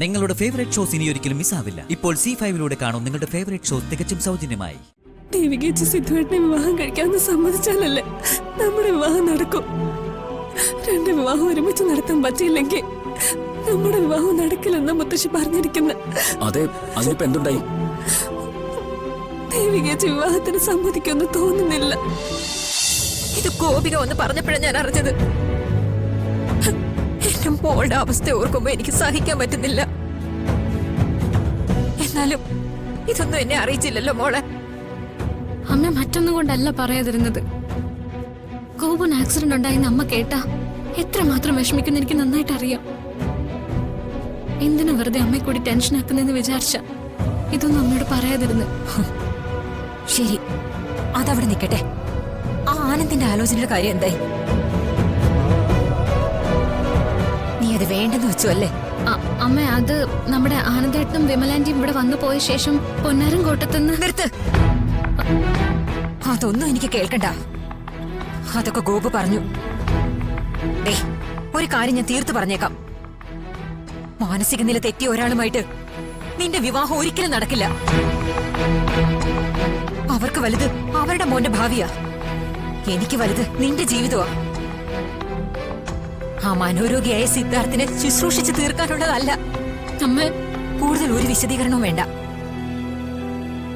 നിങ്ങളുടെ favourite shows ഇനി ഒരിക്കലും മിസ്സാവില്ല. ഇപ്പോൾ C5 കാണും നിങ്ങളുടെ ഫേവറേറ്റ് ഷോസ് തികച്ചും സൗജന്യമായി. ദേവികേച്ചി സിദ്ധുവേട്ടനെ വിവാഹം കഴിക്കാമെന്ന് സമ്മതിച്ചാലല്ലേ നമ്മുടെ വിവാഹം നടക്കും. രണ്ട് വിവാഹം ഒരുമിച്ച് നടത്താൻ പറ്റിയില്ലെങ്കിൽ നമ്മുടെ വിവാഹം നടക്കില്ലെന്ന മുത്തശ്ശി പറഞ്ഞിരിക്കുന്നത്. അതെ, അതിനിപ്പോ എന്തുണ്ടായി? ദേവികേച്ചി വിവാഹത്തിന് സമ്മതിക്കുമെന്ന് തോന്നുന്നില്ല. ഇത് ഗോപിക ഒന്ന് പറഞ്ഞപ്പോഴാണ് ഞാൻ അറിഞ്ഞത്. എന്റെ മോളുടെ അവസ്ഥ ഓർക്കുമ്പോ എനിക്ക് സഹിക്കാൻ പറ്റുന്നില്ല. എന്നാലും ഇതൊന്നും എന്നെ അറിയിച്ചില്ലല്ലോ മോളെ. അമ്മ മറ്റൊന്നും കൊണ്ടല്ല പറയാതിരുന്നത്. ഗോപുന് ആക്സിഡന്റ് ഉണ്ടായെന്ന് അമ്മ കേട്ടാ എത്രമാത്രം വിഷമിക്കുന്ന എനിക്ക് നന്നായിട്ട് അറിയാം. എന്തിനാ വെറുതെ അമ്മയെ കൂടി ടെൻഷൻ ആക്കുന്നെന്ന് വിചാരിച്ച ഇതൊന്നും അമ്മയോട് പറയാതിരുന്നു. ശരി, അതവിടെ നിൽക്കട്ടെ. ആ ആനന്ദിന്റെ ആലോചനയുടെ കാര്യം എന്തായി? നീ അത് വേണ്ടെന്ന് വെച്ചു അല്ലേ? അമ്മ, അത് നമ്മുടെ ആനന്ദേട്ടനും വിമലാന്റിയും ഇവിടെ വന്നു പോയ ശേഷം പൊന്നാരം കോട്ടത്തുനിന്ന്. നിർത്ത്. അതൊന്നും എനിക്ക് കേൾക്കണ്ട. അതൊക്കെ ഗോപു പറഞ്ഞു. ഒരു കാര്യം ഞാൻ തീർത്തു പറഞ്ഞേക്കാം. മാനസിക നില തെറ്റിയ ഒരാളുമായിട്ട് നിന്റെ വിവാഹം ഒരിക്കലും നടക്കില്ല. അവർക്ക് വലുത് അവരുടെ മോന്റെ ഭാവിയാ. എനിക്ക് വലുത് നിന്റെ ജീവിതമാ. ആ മനോരോഗിയായ സിദ്ധാർത്ഥിനെ ശുശ്രൂഷിച്ച് തീർക്കാനുള്ളതല്ല. അമ്മ, കൂടുതൽ ഒരു വിശദീകരണവും വേണ്ട.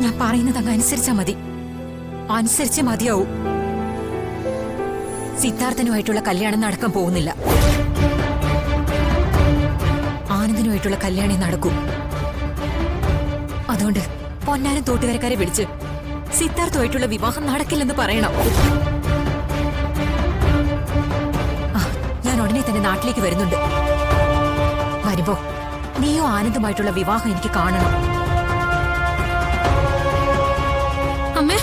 ഞാൻ പറയുന്നത് അങ്ങ് അനുസരിച്ചാ മതി. അനുസരിച്ചേ മതിയാവൂ. സിദ്ധാർത്ഥനുമായിട്ടുള്ള കല്യാണം നടക്കാൻ പോകുന്നില്ല. ആനന്ദിനുമായിട്ടുള്ള കല്യാണം നടക്കൂ. അതുകൊണ്ട് പൊന്നാരം തോട്ടുകരക്കാരെ വിളിച്ച് സിദ്ധാർത്ഥുമായിട്ടുള്ള വിവാഹം നടക്കില്ലെന്ന് പറയണം. ഞാൻ ഉടനെ തന്നെ നാട്ടിലേക്ക് വരുന്നുണ്ട്. വരുമ്പോ നീയോ ആനന്ദുമായിട്ടുള്ള വിവാഹം എനിക്ക് കാണണം. അമ്മേ,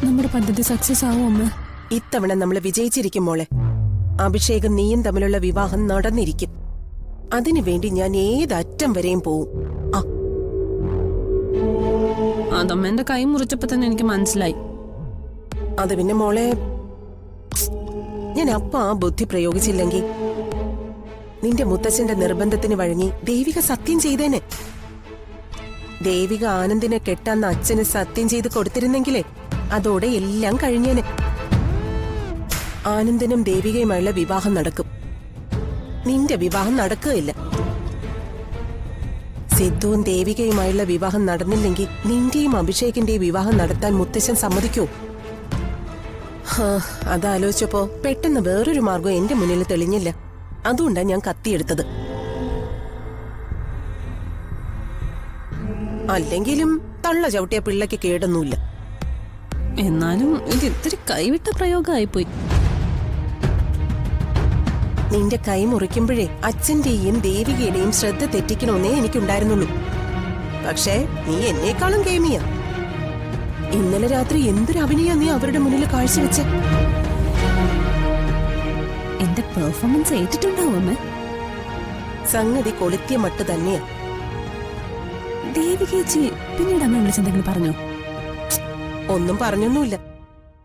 നമ്മുടെ പദ്ധതി സക്സസ് ആവും അമ്മ. ഇത്തവണ നമ്മൾ വിജയിച്ചിരിക്കും മോളെ. അഭിഷേകും നീയും തമ്മിലുള്ള വിവാഹം നടന്നിരിക്കും. അതിനുവേണ്ടി ഞാൻ ഏതറ്റം വരെയും പോവും. അതമ്മേന്റെ കൈ മുറിച്ചപ്പോ തന്നെ എനിക്ക് മനസ്സിലായി. അത് പിന്നെ മോളെ, ഞാൻ അപ്പ ആ ബുദ്ധി പ്രയോഗിച്ചില്ലെങ്കിൽ നിന്റെ മുത്തച്ഛന്റെ നിർബന്ധത്തിന് വഴങ്ങി ദേവിക സത്യം ചെയ്തേനെ. ദേവിക ആനന്ദിനെ കെട്ടാന്ന് അച്ഛന് സത്യം ചെയ്ത് കൊടുത്തിരുന്നെങ്കിലേ അതോടെ എല്ലാം കഴിഞ്ഞേനെ. ആനന്ദിനും ദേവികയുമായുള്ള വിവാഹം നടക്കും. നിന്റെ വിവാഹം നടക്കുകയില്ല. സിദ്ധുവും ദേവികയുമായുള്ള വിവാഹം നടന്നില്ലെങ്കിൽ നിന്റെയും അഭിഷേകിന്റെയും വിവാഹം നടത്താൻ മുത്തശ്ശൻ സമ്മതിക്കോ? അതാലോചിച്ചപ്പോ പെട്ടെന്ന് വേറൊരു മാർഗം എന്റെ മുന്നിൽ തെളിഞ്ഞില്ല. അതുകൊണ്ടാണ് ഞാൻ കത്തിയെടുത്തത്. അല്ലെങ്കിലും തള്ള ചവിട്ടിയ പിള്ളയ്ക്ക് കേടൊന്നുമില്ല. എന്നാലും ഇത് ഇത്തിരി കൈവിട്ട പ്രയോഗമായിപ്പോയി. നിന്റെ കൈ മുറിക്കുമ്പോഴേ അച്ഛന്റെയും ദേവികയുടെയും ശ്രദ്ധ തെറ്റിക്കണമെന്നേ എനിക്കുണ്ടായിരുന്നുള്ളൂ. പക്ഷേ നീ എന്നേക്കാളും കേമിയാ. ഇന്നലെ രാത്രി എന്തൊരു അഭിനയാ നീ അവരുടെ മുന്നിൽ കാഴ്ചവെച്ച. എന്റെ പെർഫോമൻസ് ഏറ്റിട്ടുണ്ടാവും അമ്മ. സംഗതി കൊളുത്തിയ മട്ട് തന്നെയാ. ദേവികേച്ചി പിന്നീട് അമ്മ വിളിച്ചെന്തെങ്കിലും പറഞ്ഞോ? ഒന്നും പറഞ്ഞൊന്നുമില്ല.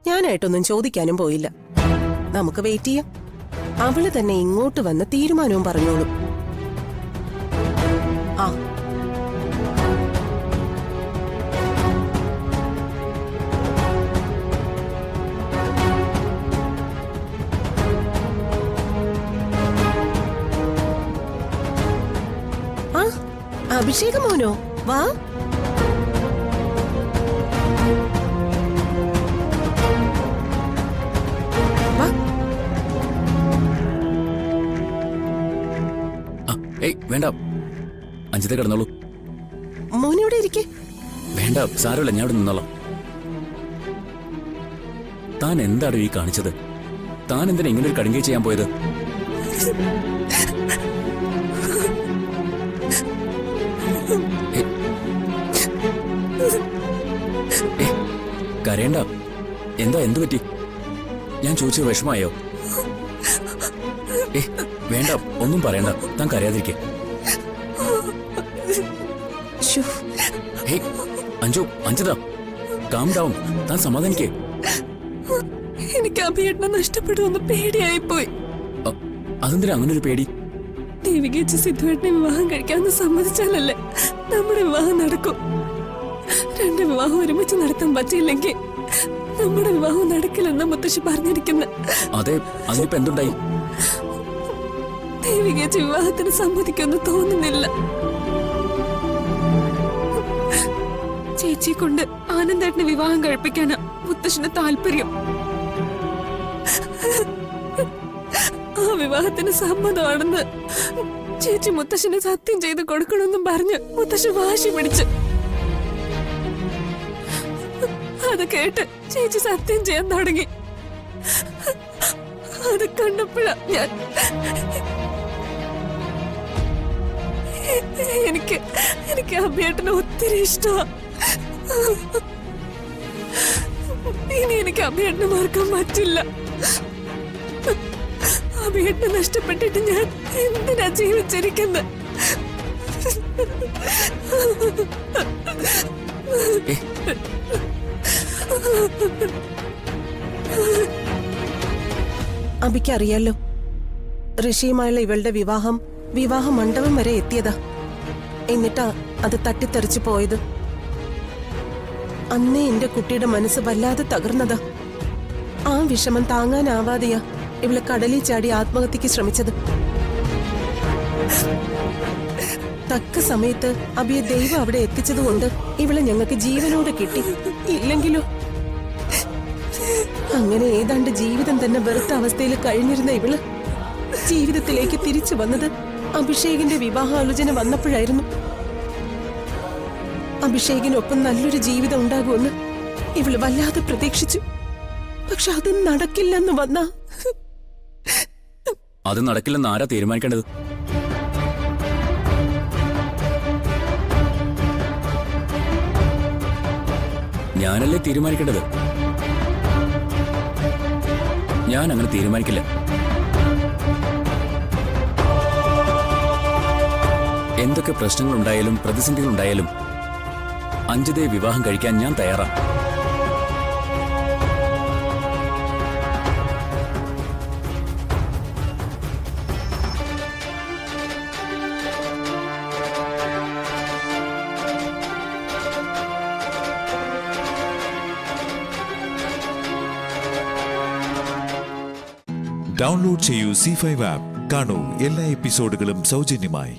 ഞാനായിട്ടൊന്നും ചോദിക്കാനും പോയില്ല. നമുക്ക് വെയിറ്റ് ചെയ്യാം. അവള് തന്നെ ഇങ്ങോട്ട് വന്ന് തീരുമാനവും പറഞ്ഞോളൂ. ആ അഭിഷേക മോനോ, വാ. വേണ്ട, അഞ്ചത്തെ കിടന്നോളൂ. മോനിവിടെ ഇരിക്കേ. വേണ്ട, സാരമില്ല, ഞാൻ ഇവിടെ നിന്നോളാം. താൻ എന്താണ് ഈ കാണിച്ചത്? താൻ എന്തിനാ ഇങ്ങനെ ഒരു കടുങ്കൈ ചെയ്യാൻ പോയത്? കരയണ്ട. എന്താ, എന്തു പറ്റി? ഞാൻ ചോദിച്ച വിഷമായോ? വേണ്ട, ഒന്നും പറയണ്ട. താൻ കരയാതിരിക്കെ. Anjitha, calm down. താൻ സമാധാനിക്കേ. എനിക്ക് അഭിയേട്ടനെ നഷ്ടപ്പെടുമെന്ന് പേടിയായിപ്പോയി. അതെന്തിനാ അങ്ങനെ ഒരു പേടി? ദേവികേച്ചി സിദ്ധുവേട്ടനെ വിവാഹം കഴിക്കാമെന്ന് സമ്മതിച്ചാലല്ലേ നമ്മുടെ വിവാഹം നടക്കും. രണ്ട് വിവാഹം ഒരുമിച്ച് നടത്താൻ പറ്റിയില്ലെങ്കിൽ നമ്മുടെ വിവാഹം നടക്കില്ലെന്ന മുത്തശ്ശി പറഞ്ഞിരിക്കുന്നു. അതെ, അതിനിപ്പോ എന്തുണ്ടായി? ദേവികേച്ചി വിവാഹത്തിന് സമ്മതിക്കുമെന്ന് തോന്നുന്നില്ല. ചേച്ചിയെ കൊണ്ട് ആനന്ദേട്ടനെ വിവാഹം കഴിപ്പിക്കാനാ മുത്തശ്ശിന് താല്പര്യം. ആ വിവാഹത്തിന് സമ്മതമാണെന്ന് ചേച്ചി മുത്തശ്ശിന് സത്യം ചെയ്ത് കൊടുക്കണമെന്നും പറഞ്ഞ് മുത്തശ്ശി വാശി പിടിച്ചു. അത് കേട്ട് ചേച്ചി സത്യം ചെയ്യാൻ തുടങ്ങി. അത് കണ്ടപ്പോഴാ എനിക്ക് അഭിയേട്ടനെ ഒത്തിരി ഇഷ്ടമാ. ഇനി എനിക്ക് അഭിയേട്ടനെ മറക്കാൻ പറ്റില്ല. അഭിയേട്ടനെ നഷ്ടപ്പെട്ടിട്ട് ഞാൻ എന്തിനാ ജീവിച്ചിരിക്കുന്നത്? അഭിക്കറിയാലോ, ഋഷിയുമായുള്ള ഇവളുടെ വിവാഹ മണ്ഡപം വരെ എത്തിയതാ. എന്നിട്ടാ അത് തട്ടിത്തെറിച്ചു പോയത്. അന്നേ എന്റെ കുട്ടിയുടെ മനസ്സ് വല്ലാതെ തകർന്നതാ. ആ വിഷമം താങ്ങാനാവാതെയാ ഇവളെ കടലിൽ ചാടി ആത്മഹത്യക്ക് ശ്രമിച്ചത്. തക്ക സമയത്ത് അഭിയെ ദൈവം അവിടെ എത്തിച്ചതുകൊണ്ട് ഇവളെ ഞങ്ങൾക്ക് ജീവനോടെ കിട്ടി. ഇല്ലെങ്കിലോ അങ്ങനെ ഏതാണ്ട് ജീവിതം തന്നെ വെറുത്ത അവസ്ഥയിൽ കഴിഞ്ഞിരുന്ന ഇവള് ജീവിതത്തിലേക്ക് തിരിച്ചു വന്നത് അഭിഷേകിന്റെ വിവാഹാലോചന വന്നപ്പോഴായിരുന്നു. അഭിഷേകിനൊപ്പം നല്ലൊരു ജീവിതം ഉണ്ടാകുമെന്ന് ഇവള് വല്ലാതെ പ്രതീക്ഷിച്ചു. പക്ഷെ അത് നടക്കില്ലെന്ന് വന്നാ അത് നടക്കില്ലെന്ന് ആരാ തീരുമാനിക്കേണ്ടത്? ഞാനല്ലേ തീരുമാനിക്കേണ്ടത്? ഞാൻ അങ്ങനെ തീരുമാനിക്കില്ല. എന്തൊക്കെ പ്രശ്നങ്ങളുണ്ടായാലും പ്രതിസന്ധികളുണ്ടായാലും അഞ്ജിതയെ വിവാഹം കഴിക്കാൻ ഞാൻ തയ്യാറാണ്. ഡൗൺലോഡ് ചെയ്യൂ C5 ആപ്പ്. കാണൂ എല്ലാ എപ്പിസോഡുകളും സൗജന്യമായി.